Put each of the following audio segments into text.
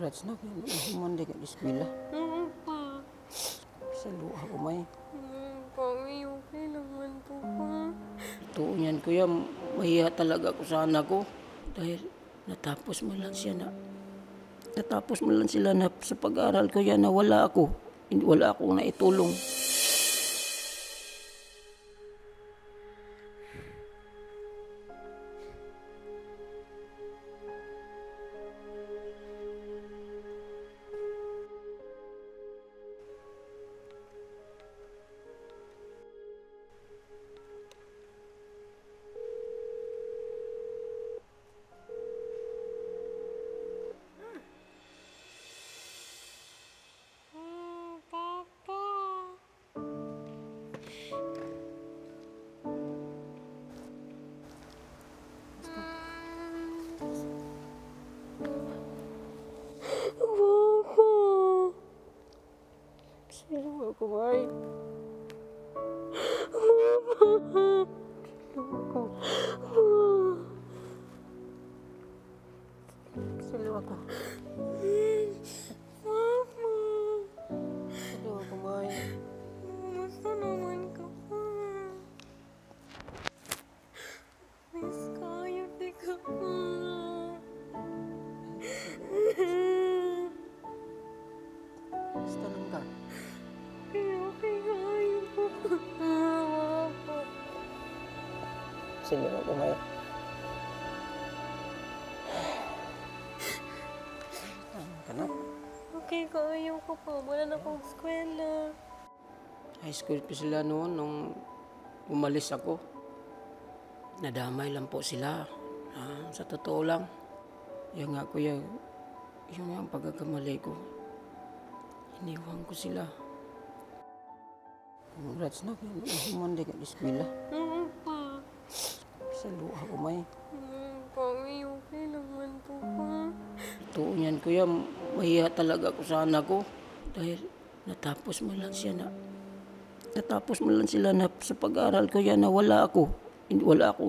Congrats na kayo. Monday ka eskwela. Oo pa. Sa luha ko may. Kami, okay naman po pa. Totoo niyan kuya, mahiya talaga ako sa anak ko. Dahil natapos mo lang sila na sa pag-aaral ko yan na wala akong naitulong. Sino ako ay? Sino ako? Sino ako ay? Basta naman ka pa. Miss kayo, di ka pa. Basta lang ka. Okay kayo po. Sino ako ay? Kanap. Okay kayo ko po. Wala na akong eskwela. High school pa sila noon nung umalis ako. Nadamay lang po sila. Sa totoo lang. Yung nga kuya, yung nga ang pagkakamali ko. Iniwan ko sila. Congrats na kayo. Monday ka eskwela. Oo pa. Sa luha ko may. Kami, okay naman po pa. Totoo niyan kuya, mahiya talaga ako sa anak ko. Dahil natapos mo lang sila na sa pag-aaral ko yan na wala akong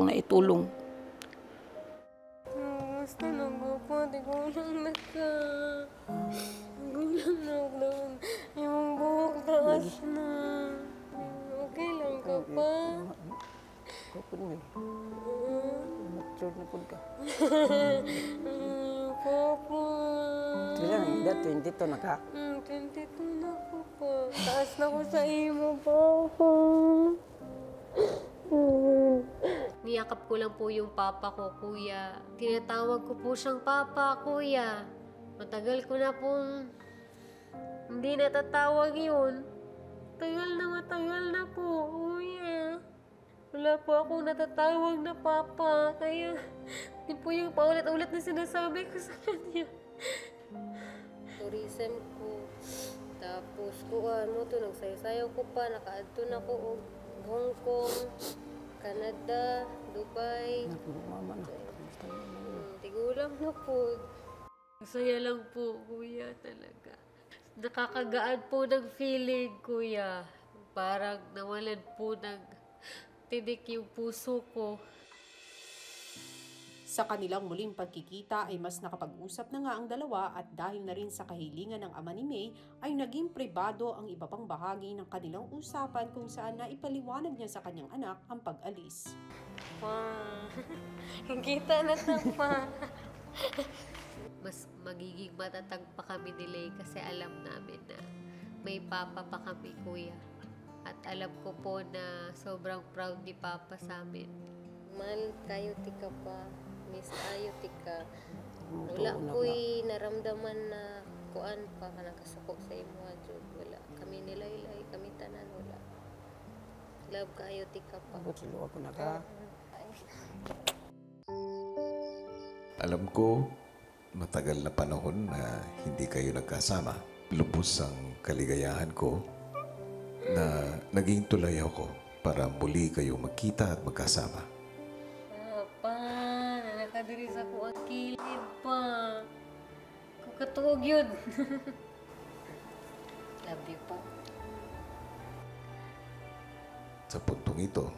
naitulong. Basta lang po pa. Di ko lang naka. Gulang na lang. Yung buhok taas na. Okay lang ka pa. Kapag mo, mature na po ka. Papa. Kaya lang, edad 22 na ka. 22 na ako pa. Taas na ko sa imo, Papa. Niyakap ko lang po yung papa ko, kuya. Tinatawag ko po siyang papa, kuya. Matagal ko na pong hindi natatawag yun. Matagal na po, kuya. Wala po akong natatawag na papa. Kaya, yun po yung paulit-ulit na sinasabi ko sa kanya. Tourism ko. Tapos, nagsayaw ko pa. Nakaadto na ko og Hong Kong, Canada, Dubai. Mama na. Tigulang na po. Masaya lang po, kuya, talaga. Nakakagaan po ng feeling, kuya. Parang nawalan po ng tinik yung puso ko. Sa kanilang muling pagkikita ay mas nakapag-usap na nga ang dalawa at dahil na rin sa kahilingan ng ama ni May ay naging pribado ang iba pang bahagi ng kanilang usapan kung saan naipaliwanag niya sa kanyang anak ang pag-alis. Kita na ta pa. Mas magiging matatag pa kami ni Lay kasi alam namin na may papa pa kami, kuya. At alam ko po na sobrang proud ni papa sa amin. Mahal kayo tika pa. Miss kayo tika. Wala ko'y naramdaman na kuan pa ka nakasuko sa imo adjud. Wala kami nilaylay, kami tanan wala. Love kayo tika pa. Silo ako na ka. Alam ko, matagal na panahon na hindi kayo nagkasama. Lubos ang kaligayahan ko na naging tulay ako para muli kayo magkita at magkasama. Nakadiri sa ko ang kilid pa. Kung katuog yun. Love you pa. Sa puntong ito,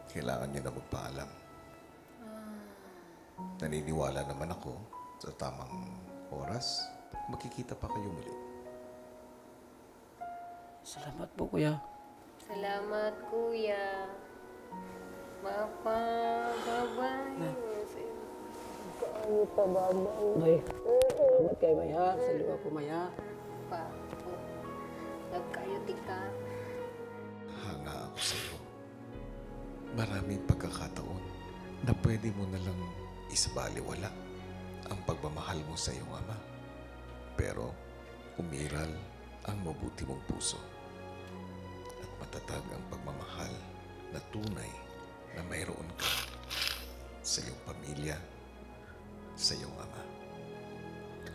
kailangan niyo na magpaalam. Naniniwala naman ako sa tamang oras, makikita pa kayo muli. Salamat po, kuya. Salamat, kuya. Papa, bye-bye. Ay, salamat kay Maya. Salamat po, Maya. Pa, love kayo, tika. Hanga ako sa iyo. Maraming pagkakataon na pwede mo na lang isabaliwala ang pagmamahal mo sa iyong ama. Pero umiral ang mabuti mong puso at matatag ang pagmamahal na tunay na mayroon ka sa iyong pamilya, sa iyong ama.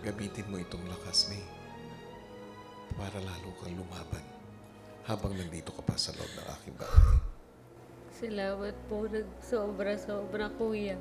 Gamitin mo itong lakas, May, para lalo kang lumaban habang nandito ka pa sa loob ng aking bahay. Salamat po ng sobra-sobra, kuya.